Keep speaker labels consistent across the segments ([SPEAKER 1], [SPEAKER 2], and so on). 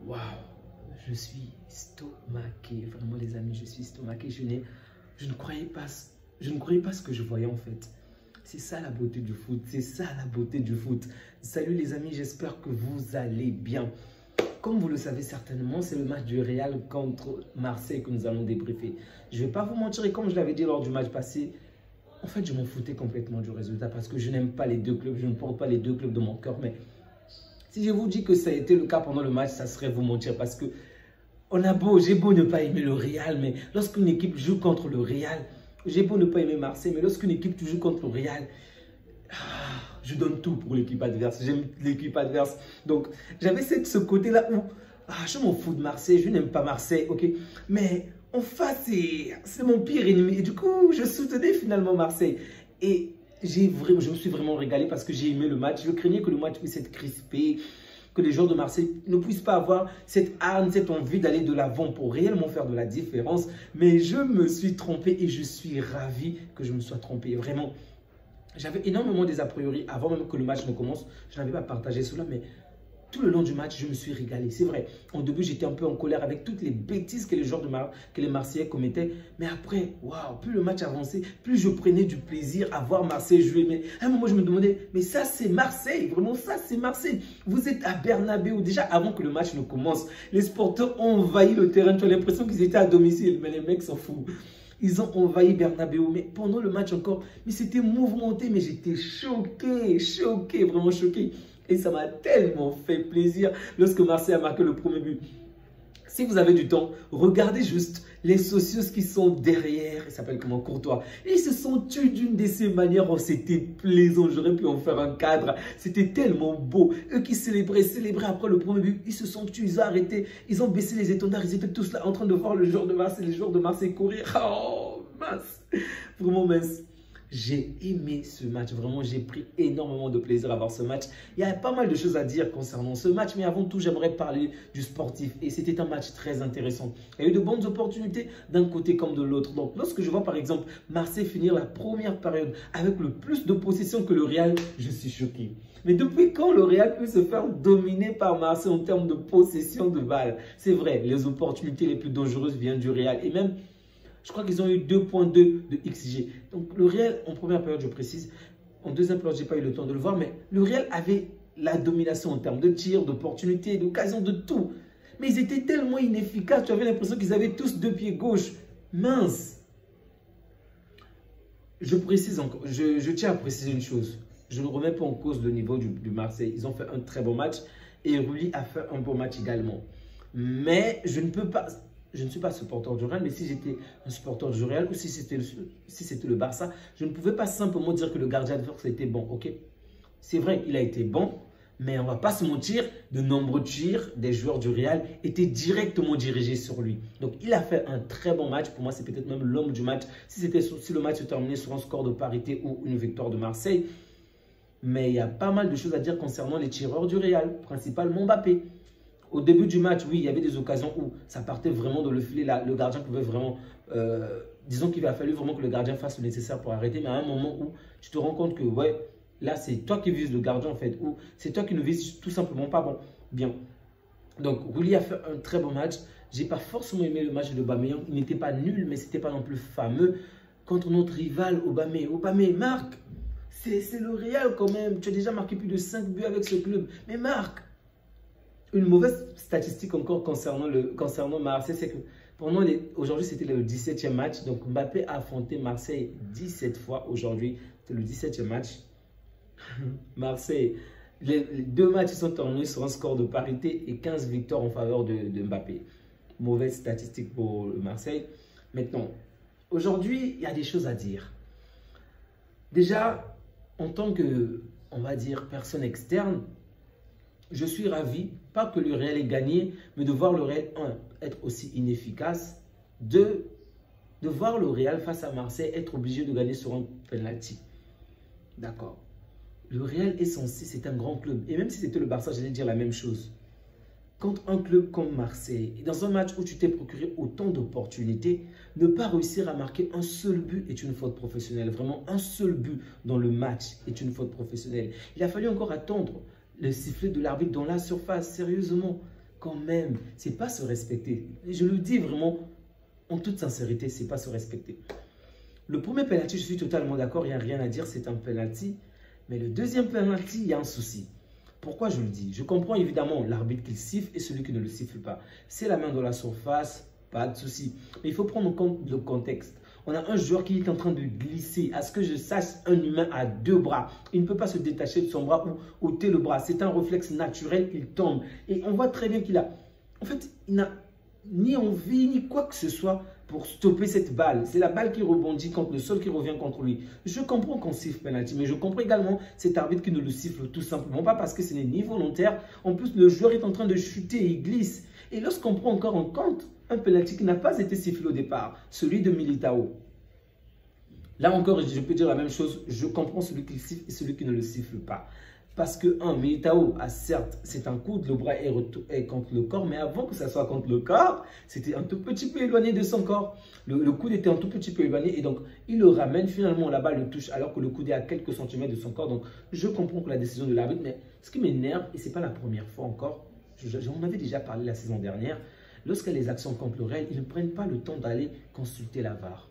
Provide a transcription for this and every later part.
[SPEAKER 1] Waouh, je suis stomaqué. Vraiment, les amis, je suis stomaqué. Je ne croyais pas ce que je voyais en fait. C'est ça la beauté du foot. C'est ça la beauté du foot. Salut les amis, j'espère que vous allez bien. Comme vous le savez certainement, c'est le match du Real contre Marseille que nous allons débriefer. Je ne vais pas vous mentir, et comme je l'avais dit lors du match passé, en fait, je m'en foutais complètement du résultat parce que je n'aime pas les deux clubs. Je ne porte pas les deux clubs dans mon cœur. Mais si je vous dis que ça a été le cas pendant le match, ça serait vous mentir parce que j'ai beau ne pas aimer le Real, mais lorsqu'une équipe joue contre le Real, j'ai beau ne pas aimer Marseille, mais lorsqu'une équipe joue contre le Real, je donne tout pour l'équipe adverse. J'aime l'équipe adverse. Donc, j'avais ce côté-là où je m'en fous de Marseille, je n'aime pas Marseille, ok. Mais en face, c'est mon pire ennemi. Et du coup, je soutenais finalement Marseille. Et je me suis vraiment régalé parce que j'ai aimé le match. Je craignais que le match puisse être crispé, que les joueurs de Marseille ne puissent pas avoir cette âme, cette envie d'aller de l'avant pour réellement faire de la différence. Mais je me suis trompé et je suis ravi que je me sois trompé. Vraiment, j'avais énormément des a priori avant même que le match ne commence. Je n'avais pas partagé cela, mais tout le long du match, je me suis régalé. C'est vrai, au début, j'étais un peu en colère avec toutes les bêtises que les Marseillais commettaient. Mais après, waouh, plus le match avançait, plus je prenais du plaisir à voir Marseille jouer. Mais à un moment, je me demandais, mais ça, c'est Marseille. Vraiment, ça, c'est Marseille. Vous êtes à Bernabéu. Déjà, avant que le match ne commence, les supporters ont envahi le terrain. Tu as l'impression qu'ils étaient à domicile. Mais les mecs s'en foutent. Ils ont envahi Bernabéu, mais pendant le match encore, mais c'était mouvementé, mais j'étais choqué, vraiment choqué. Et ça m'a tellement fait plaisir lorsque Marseille a marqué le premier but. Si vous avez du temps, regardez juste les socios qui sont derrière. Ils s'appellent comment? Courtois. Et ils se sont tués d'une de ces manières. Oh, c'était plaisant. J'aurais pu en faire un cadre. C'était tellement beau. Eux qui célébraient après le premier but. Ils se sont tués. Ils ont arrêté. Ils ont baissé les étendards. Ils étaient tous là en train de voir le joueur de Marseille, les joueurs de Marseille courir. Oh, mince. Vraiment mince. J'ai aimé ce match, vraiment j'ai pris énormément de plaisir à voir ce match. Il y a pas mal de choses à dire concernant ce match, mais avant tout j'aimerais parler du sportif. Et c'était un match très intéressant. Il y a eu de bonnes opportunités d'un côté comme de l'autre. Donc lorsque je vois par exemple Marseille finir la première période avec le plus de possession que le Real, je suis choqué. Mais depuis quand le Real peut se faire dominer par Marseille en termes de possession de balles? C'est vrai, les opportunités les plus dangereuses viennent du Real. Et même, je crois qu'ils ont eu 2,2 de XG. Donc, le Real, en première période, je précise, en deuxième période, je n'ai pas eu le temps de le voir, mais le Real avait la domination en termes de tir, d'opportunités, d'occasion, de tout. Mais ils étaient tellement inefficaces, tu avais l'impression qu'ils avaient tous deux pieds gauche. Mince. Je précise encore, je tiens à préciser une chose. Je ne remets pas en cause le niveau du Marseille. Ils ont fait un très bon match et Rulli a fait un bon match également. Mais je ne peux pas... Je ne suis pas supporter du Real, mais si j'étais un supporter du Real ou si c'était le Barça, je ne pouvais pas simplement dire que le gardien adverse était bon, ok? C'est vrai, il a été bon, mais on ne va pas se mentir, de nombreux tirs des joueurs du Real étaient directement dirigés sur lui. Donc, il a fait un très bon match. Pour moi, c'est peut-être même l'homme du match. Si le match se terminait sur un score de parité ou une victoire de Marseille. Mais il y a pas mal de choses à dire concernant les tireurs du Real, principalement Mbappé. Au début du match, oui, il y avait des occasions où ça partait vraiment dans le filet. Là, le gardien pouvait vraiment... disons qu'il a fallu vraiment que le gardien fasse le nécessaire pour arrêter. Mais à un moment où tu te rends compte que, ouais, là, c'est toi qui vises le gardien, en fait. Ou c'est toi qui ne vises tout simplement pas bon. Bien. Donc, Rulli a fait un très bon match. Je n'ai pas forcément aimé le match de Aubameyang. Il n'était pas nul, mais ce n'était pas non plus fameux. Contre notre rival, Aubameyang. Aubameyang, marque. C'est le Real quand même. Tu as déjà marqué plus de 5 buts avec ce club. Mais marque. Une mauvaise statistique encore concernant Marseille, c'est que aujourd'hui c'était le 17e match. Donc Mbappé a affronté Marseille 17 fois aujourd'hui. C'est le 17e match. Marseille, les deux matchs sont terminés sur un score de parité et 15 victoires en faveur de Mbappé. Mauvaise statistique pour Marseille. Maintenant, aujourd'hui, il y a des choses à dire. Déjà, en tant que, on va dire, personne externe, je suis ravi, pas que le Real ait gagné, mais de voir le Real, être aussi inefficace, de voir le Real face à Marseille être obligé de gagner sur un penalty. D'accord. Le Real est censé, c'est un grand club. Et même si c'était le Barça, j'allais dire la même chose. Contre un club comme Marseille, et dans un match où tu t'es procuré autant d'opportunités, ne pas réussir à marquer un seul but est une faute professionnelle. Vraiment, un seul but dans le match est une faute professionnelle. Il a fallu encore attendre le sifflet de l'arbitre dans la surface, sérieusement. quand même, c'est pas se respecter. Et je le dis vraiment en toute sincérité, c'est pas se respecter. Le premier penalty, je suis totalement d'accord, il n'y a rien à dire, c'est un penalty. Mais le deuxième penalty, il y a un souci. Pourquoi je le dis? Je comprends évidemment l'arbitre qui le siffle et celui qui ne le siffle pas. C'est la main dans la surface, pas de souci. Mais il faut prendre en compte le contexte. On a un joueur qui est en train de glisser. À ce que je sache, un humain a deux bras. Il ne peut pas se détacher de son bras ou ôter le bras. C'est un réflexe naturel, il tombe. Et on voit très bien qu'il a... En fait, il n'a ni envie, ni quoi que ce soit pour stopper cette balle. C'est la balle qui rebondit contre le sol qui revient contre lui. Je comprends qu'on siffle penalty, mais je comprends également cet arbitre qui ne le siffle tout simplement pas parce que ce n'est ni volontaire. En plus, le joueur est en train de chuter et il glisse. Et lorsqu'on prend encore en compte un penalty qui n'a pas été sifflé au départ, celui de Militao. Là encore, je peux dire la même chose. Je comprends celui qui le siffle et celui qui ne le siffle pas. Parce que, Militao, certes, c'est un coup, le bras est contre le corps, mais avant que ça soit contre le corps, c'était un tout petit peu éloigné de son corps. Le coude était un tout petit peu éloigné et donc, il le ramène, finalement, la balle le touche alors que le coude est à quelques centimètres de son corps. Donc, je comprends que la décision de l'arbitre, mais ce qui m'énerve, et ce n'est pas la première fois encore, j'en avais déjà parlé la saison dernière, lorsqu'il y a les actions contre le réel, ils ne prennent pas le temps d'aller consulter la VAR.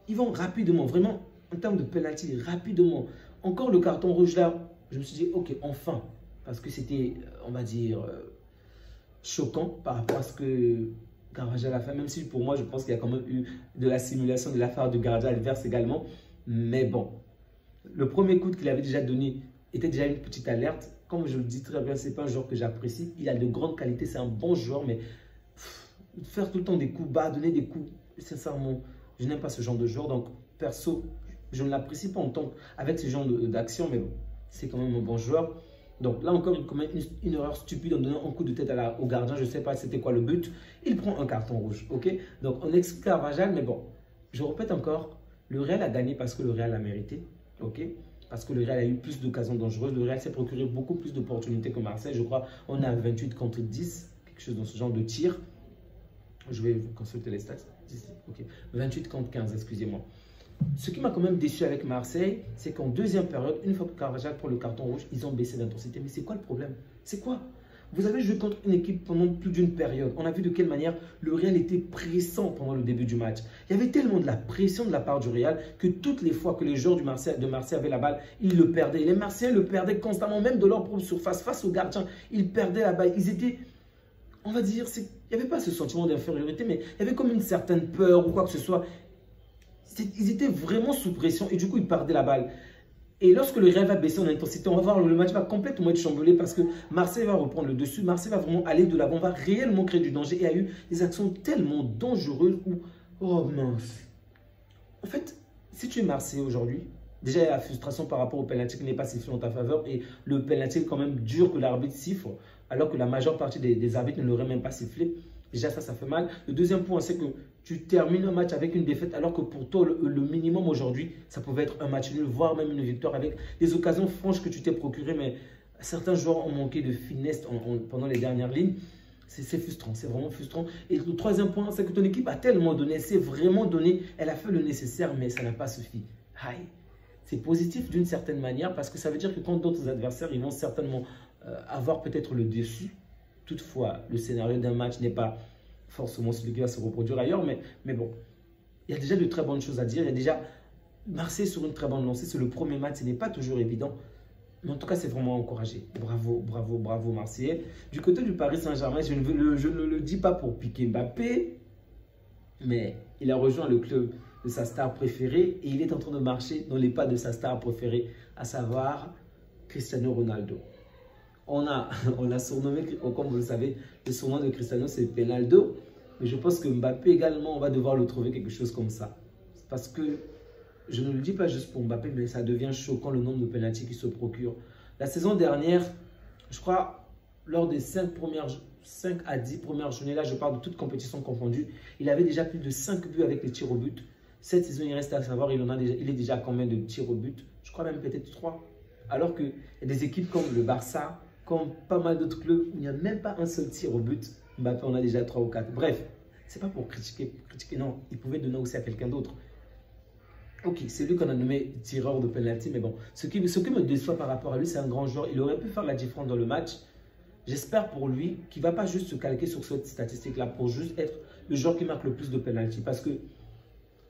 [SPEAKER 1] Ils vont rapidement, vraiment, en termes de penalty, rapidement. Encore le carton rouge là, je me suis dit, ok, enfin. Parce que c'était, on va dire, choquant par rapport à ce que Carvajal a fait. Même si pour moi, je pense qu'il y a quand même eu de la simulation de l'affaire de gardien adverse également. Mais bon, le premier coup qu'il avait déjà donné était déjà une petite alerte. Comme je le dis très bien, ce n'est pas un joueur que j'apprécie. Il a de grandes qualités, c'est un bon joueur, mais faire tout le temps des coups bas, donner des coups, sincèrement, je n'aime pas ce genre de joueur. Donc, perso, je ne l'apprécie pas en tant avec ce genre d'action, mais bon, c'est quand même un bon joueur. Donc là encore, il commet une erreur stupide en donnant un coup de tête au gardien. Je ne sais pas c'était quoi le but. Il prend un carton rouge, ok? Donc on exclut Carvajal, mais bon, je répète encore, le Real a gagné parce que le Real a mérité, ok? Parce que le Real a eu plus d'occasions dangereuses. Le Real s'est procuré beaucoup plus d'opportunités que Marseille. Je crois on a 28 contre 10, quelque chose dans ce genre de tir. Je vais vous consulter les stats. Okay. 28 contre 15, excusez-moi. Ce qui m'a quand même déçu avec Marseille, c'est qu'en deuxième période, une fois que Carvajal prend le carton rouge, ils ont baissé d'intensité. Mais c'est quoi le problème? C'est quoi? Vous avez joué contre une équipe pendant plus d'une période. On a vu de quelle manière le Real était pressant pendant le début du match. Il y avait tellement de la pression de la part du Real que toutes les fois que les joueurs de Marseille avaient la balle, ils le perdaient. Les Marseillais le perdaient constamment, même de leur propre surface, face au gardien. Ils perdaient la balle. Ils étaient... On va dire, il n'y avait pas ce sentiment d'infériorité, mais il y avait comme une certaine peur ou quoi que ce soit. Ils étaient vraiment sous pression et du coup, ils perdaient la balle. Et lorsque le Real va baisser en intensité, on va voir le match va complètement être chamboulé parce que Marseille va reprendre le dessus. Marseille va vraiment aller de l'avant, va réellement créer du danger. Et il y a eu des actions tellement dangereuses où, oh mince. En fait, si tu es Marseillais aujourd'hui, déjà il y a la frustration par rapport au penalty qui n'est pas sifflé en ta faveur et le penalty est quand même dur que l'arbitre siffle alors que la majeure partie des arbitres ne l'auraient même pas sifflé. Déjà ça fait mal. Le deuxième point, c'est que tu termines un match avec une défaite alors que pour toi, le minimum aujourd'hui, ça pouvait être un match nul, voire même une victoire avec des occasions franches que tu t'es procurées. Mais certains joueurs ont manqué de finesse pendant les dernières lignes. C'est frustrant, c'est vraiment frustrant. Et le troisième point, c'est que ton équipe a tellement donné, c'est vraiment donné, elle a fait le nécessaire, mais ça n'a pas suffi. Aïe. C'est positif d'une certaine manière parce que ça veut dire que quand d'autres adversaires, ils vont certainement avoir peut-être le dessus. Toutefois, le scénario d'un match n'est pas forcément celui qui va se reproduire ailleurs, mais bon, il y a déjà de très bonnes choses à dire. Il y a déjà Marseille sur une très bonne lancée. C'est le premier match, ce n'est pas toujours évident. Mais en tout cas, c'est vraiment encouragé. Bravo, bravo, bravo Marseillais. Du côté du Paris Saint-Germain, je ne le dis pas pour piquer Mbappé, mais il a rejoint le club de sa star préférée et il est en train de marcher dans les pas de sa star préférée, à savoir Cristiano Ronaldo. On a surnommé, comme vous le savez, le surnom de Cristiano, c'est Penaldo. Mais je pense que Mbappé également, on va devoir le trouver quelque chose comme ça. À ce que je ne le dis pas juste pour Mbappé, mais ça devient choquant le nombre de pénaltys qu'il se procure. La saison dernière, je crois, lors des 5 à 10 premières journées, là je parle de toutes compétitions confondues, il avait déjà plus de 5 buts avec les tirs au but. Cette saison, il reste à savoir, il est déjà à combien de tirs au but? Je crois même peut-être 3. Alors qu'il y a des équipes comme le Barça, comme pas mal d'autres clubs, où il n'y a même pas un seul tir au but. Mbappé en a déjà 3 ou 4. Bref, c'est pas pour critiquer, non, il pouvait donner aussi à quelqu'un d'autre. Ok, c'est lui qu'on a nommé tireur de penalty, mais bon, ce qui me déçoit par rapport à lui, c'est un grand joueur. Il aurait pu faire la différence dans le match, j'espère pour lui qu'il ne va pas juste se calquer sur cette statistique-là pour juste être le joueur qui marque le plus de pénalty. Parce que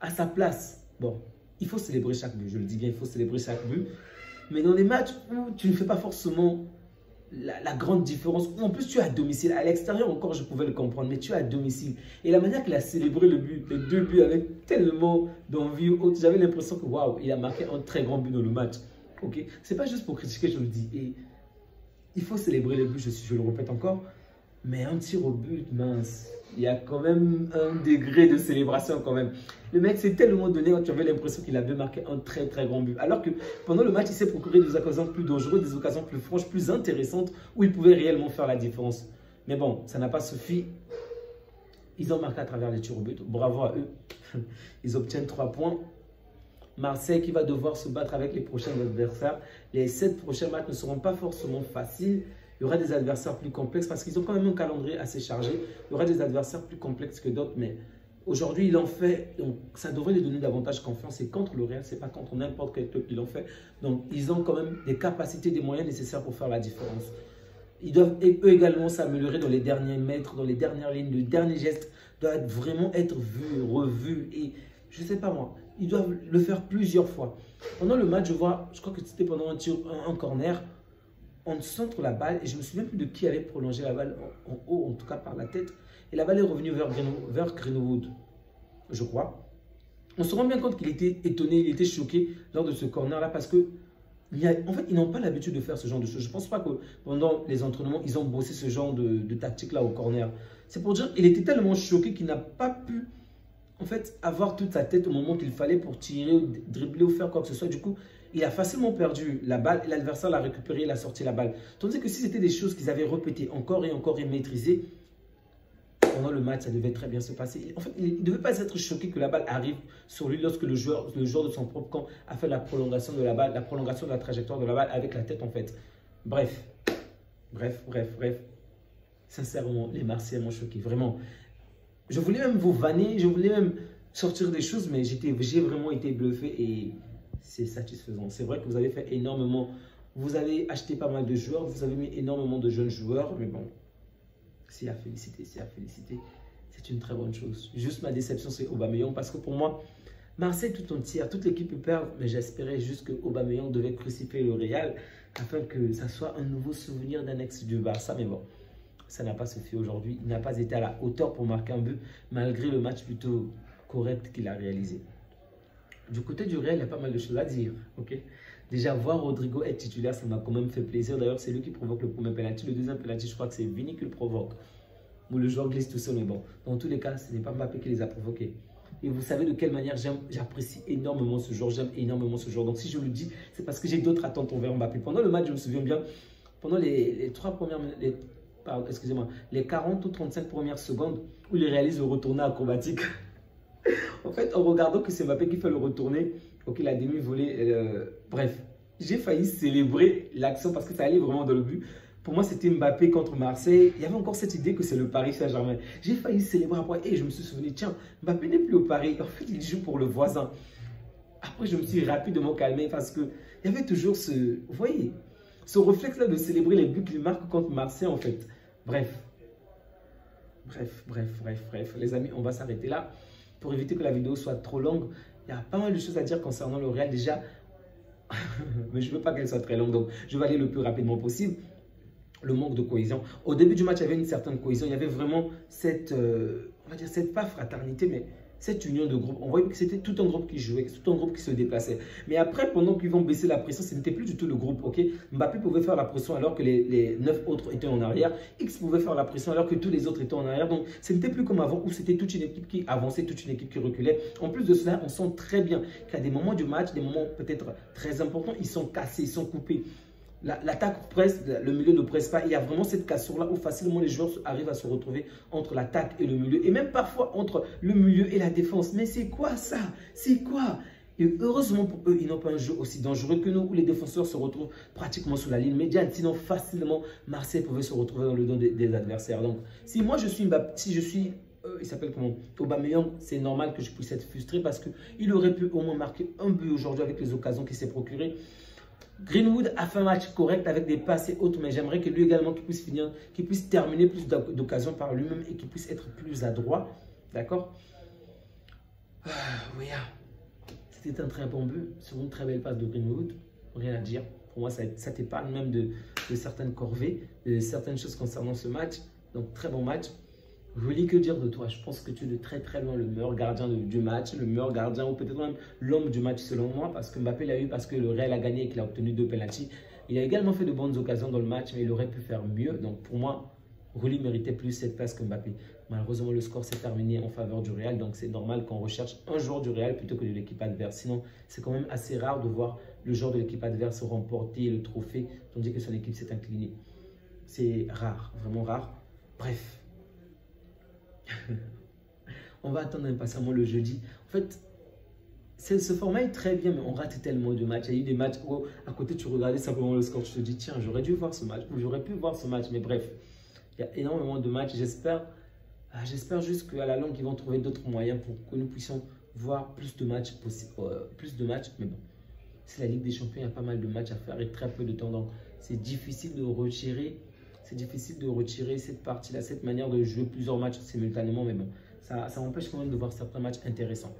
[SPEAKER 1] à sa place, bon, il faut célébrer chaque but. Je le dis bien, il faut célébrer chaque but. Mais dans les matchs où tu ne fais pas forcément la grande différence, où en plus tu es à domicile, à l'extérieur encore je pouvais le comprendre, mais tu es à domicile. Et la manière qu'il a célébré le but, les 2 buts avec tellement d'envie, j'avais l'impression que waouh, il a marqué un très grand but dans le match. Ok, c'est pas juste pour critiquer, je le dis. Et il faut célébrer les buts, je le répète encore. Mais un tir au but, mince, il y a quand même un degré de célébration quand même. Le mec s'est tellement donné, tu avais l'impression qu'il avait marqué un très très grand but. Alors que pendant le match, il s'est procuré des occasions plus dangereuses, des occasions plus franches, plus intéressantes, où il pouvait réellement faire la différence. Mais bon, ça n'a pas suffi. Ils ont marqué à travers les tirs au but. Bravo à eux. Ils obtiennent 3 points. Marseille qui va devoir se battre avec les prochains adversaires. Les 7 prochains matchs ne seront pas forcément faciles. Il y aura des adversaires plus complexes parce qu'ils ont quand même un calendrier assez chargé. Il y aura des adversaires plus complexes que d'autres, mais aujourd'hui, il en fait. Donc, ça devrait lui donner davantage confiance. Et contre le Real, ce n'est pas contre n'importe quel club qu'ils l'ont fait. Donc, ils ont quand même des capacités, des moyens nécessaires pour faire la différence. Ils doivent eux également s'améliorer dans les derniers mètres, dans les dernières lignes. Le dernier geste doit vraiment être vu, revu. Et je ne sais pas moi, ils doivent le faire plusieurs fois. Pendant le match, je crois que c'était pendant un tir, un corner. On centre la balle et je ne me souviens plus de qui avait prolongé la balle en haut, en tout cas par la tête. Et la balle est revenue vers Greenwood, je crois. On se rend bien compte qu'il était étonné, il était choqué lors de ce corner-là parce que, en fait, ils n'ont pas l'habitude de faire ce genre de choses. Je ne pense pas que pendant les entraînements, ils ont bossé ce genre de tactique-là au corner. C'est pour dire qu'il était tellement choqué qu'il n'a pas pu, en fait, avoir toute sa tête au moment qu'il fallait pour tirer, ou dribbler ou faire quoi que ce soit. Du coup, il a facilement perdu la balle et l'adversaire l'a récupéré, il a sorti la balle. Tandis que si c'était des choses qu'ils avaient répétées encore et maîtrisées, pendant le match, ça devait très bien se passer. En fait, il ne devait pas être choqué que la balle arrive sur lui lorsque le joueur de son propre camp a fait la prolongation de la balle, la prolongation de la trajectoire de la balle avec la tête en fait. Bref. Sincèrement, les Marseillais m'ont choqué, vraiment. Je voulais même vous vanner, je voulais même sortir des choses, mais j'ai vraiment été bluffé et c'est satisfaisant. C'est vrai que vous avez fait énormément, vous avez acheté pas mal de joueurs, vous avez mis énormément de jeunes joueurs, mais bon, c'est à féliciter, c'est à féliciter. C'est une très bonne chose. Juste ma déception, c'est Aubameyang, parce que pour moi, Marseille tout entière, toute l'équipe peut perdre, mais j'espérais juste que Aubameyang devait crucifier le Real afin que ça soit un nouveau souvenir d'un ex du Barça, mais bon. Ça n'a pas suffi aujourd'hui. Il n'a pas été à la hauteur pour marquer un but, malgré le match plutôt correct qu'il a réalisé. Du côté du Real, il y a pas mal de choses à dire. Okay? Déjà, voir Rodrigo être titulaire, ça m'a quand même fait plaisir. D'ailleurs, c'est lui qui provoque le premier penalty. Le deuxième penalty, je crois que c'est Vini qui le provoque. Où le joueur glisse tout seul, mais bon. Dans tous les cas, ce n'est pas Mbappé qui les a provoqués. Et vous savez de quelle manière j'apprécie énormément ce joueur. J'aime énormément ce joueur. Donc, si je le dis, c'est parce que j'ai d'autres attentes envers Mbappé. Pendant le match, je me souviens bien, pendant les 3 premières minutes, excusez-moi, les 40 ou 35 premières secondes où il réalise le retourné acrobatique. En fait, en regardant que c'est Mbappé qui fait le retourné, ok, la demi-volée, bref, j'ai failli célébrer l'action parce que ça allait vraiment dans le but. Pour moi, c'était Mbappé contre Marseille. Il y avait encore cette idée que c'est le Paris Saint-Germain. J'ai failli célébrer après et je me suis souvenu, tiens, Mbappé n'est plus au Paris. En fait, il joue pour le voisin. Après, je me suis rapidement calmé parce qu'il y avait toujours vous voyez, ce réflexe-là de célébrer les buts qu'il marque contre Marseille, en fait. Bref. Les amis, on va s'arrêter là. Pour éviter que la vidéo soit trop longue, il y a pas mal de choses à dire concernant le Real déjà. Mais je ne veux pas qu'elle soit très longue, donc je vais aller le plus rapidement possible. Le manque de cohésion. Au début du match, il y avait une certaine cohésion. Il y avait vraiment cette, on va dire, cette pas fraternité, mais cette union de groupe. On voyait que c'était tout un groupe qui jouait, tout un groupe qui se déplaçait. Mais après, pendant qu'ils vont baisser la pression, ce n'était plus du tout le groupe. Ok, Mbappé pouvait faire la pression alors que les 9 autres étaient en arrière. X pouvait faire la pression alors que tous les autres étaient en arrière. Donc, ce n'était plus comme avant où c'était toute une équipe qui avançait, toute une équipe qui reculait. En plus de cela, on sent très bien qu'à des moments du match, des moments peut-être très importants, ils sont cassés, ils sont coupés. L'attaque presse, le milieu ne presse pas. Il y a vraiment cette cassure-là où facilement les joueurs arrivent à se retrouver entre l'attaque et le milieu. Et même parfois entre le milieu et la défense. Mais c'est quoi ça? C'est quoi? Et heureusement pour eux, ils n'ont pas un jeu aussi dangereux que nous où les défenseurs se retrouvent pratiquement sous la ligne médiane. Sinon, facilement, Marseille pouvait se retrouver dans le dos des adversaires. Donc, si moi je suis Mbappé, si je suis il s'appelle comment? Aubameyang, c'est normal que je puisse être frustré parce qu'il aurait pu au moins marquer un but aujourd'hui avec les occasions qu'il s'est procurées. Greenwood a fait un match correct avec des passes et autres, mais j'aimerais que lui également qu'il puisse finir, qu'il puisse terminer plus d'occasions par lui-même et qu'il puisse être plus adroit. D'accord? Oui, c'était un très bon but sur une très belle passe de Greenwood. Rien à dire. Pour moi, ça t'épargne même de certaines corvées, de certaines choses concernant ce match. Donc, très bon match. Rudy, que dire de toi? Je pense que tu es de très très loin le meilleur gardien du match, le meilleur gardien ou peut-être même l'homme du match selon moi, parce que Mbappé l'a eu parce que le Real a gagné et qu'il a obtenu 2 pénaltys. Il a également fait de bonnes occasions dans le match, mais il aurait pu faire mieux. Donc pour moi, Rudy méritait plus cette place que Mbappé. Malheureusement, le score s'est terminé en faveur du Real, donc c'est normal qu'on recherche un joueur du Real plutôt que de l'équipe adverse. Sinon, c'est quand même assez rare de voir le joueur de l'équipe adverse remporter le trophée, tandis que son équipe s'est inclinée. C'est rare, vraiment rare. Bref. On va attendre impatiemment le jeudi. En fait, ce format est très bien, mais on rate tellement de matchs. Il y a eu des matchs où à côté tu regardais simplement le score, tu te dis tiens, j'aurais dû voir ce match ou j'aurais pu voir ce match. Mais bref, il y a énormément de matchs. J'espère juste qu'à la longue, ils vont trouver d'autres moyens pour que nous puissions voir plus de matchs mais bon, c'est la Ligue des Champions, il y a pas mal de matchs à faire et très peu de temps. Donc, c'est difficile de retirer cette partie-là, cette manière de jouer plusieurs matchs simultanément. Mais bon, ça empêche quand même de voir certains matchs intéressants.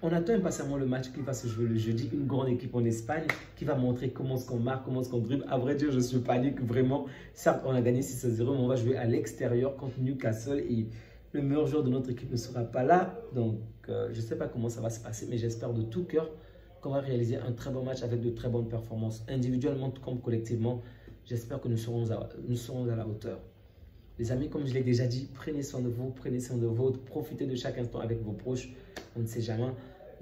[SPEAKER 1] On attend impatiemment le match qui va se jouer le jeudi. Une grande équipe en Espagne qui va montrer comment est-ce qu'on marque, comment est-ce qu'on dribble. À vrai dire, je suis panique vraiment. Certes, on a gagné 6-0, mais on va jouer à l'extérieur contre Newcastle et le meilleur joueur de notre équipe ne sera pas là. Donc, je ne sais pas comment ça va se passer, mais j'espère de tout cœur qu'on va réaliser un très bon match avec de très bonnes performances, individuellement comme collectivement. J'espère que nous serons à la hauteur. Les amis, comme je l'ai déjà dit, prenez soin de vous, prenez soin de votre, profitez de chaque instant avec vos proches, on ne sait jamais.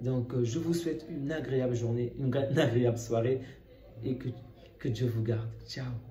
[SPEAKER 1] Donc, je vous souhaite une agréable journée, une agréable soirée et que Dieu vous garde. Ciao.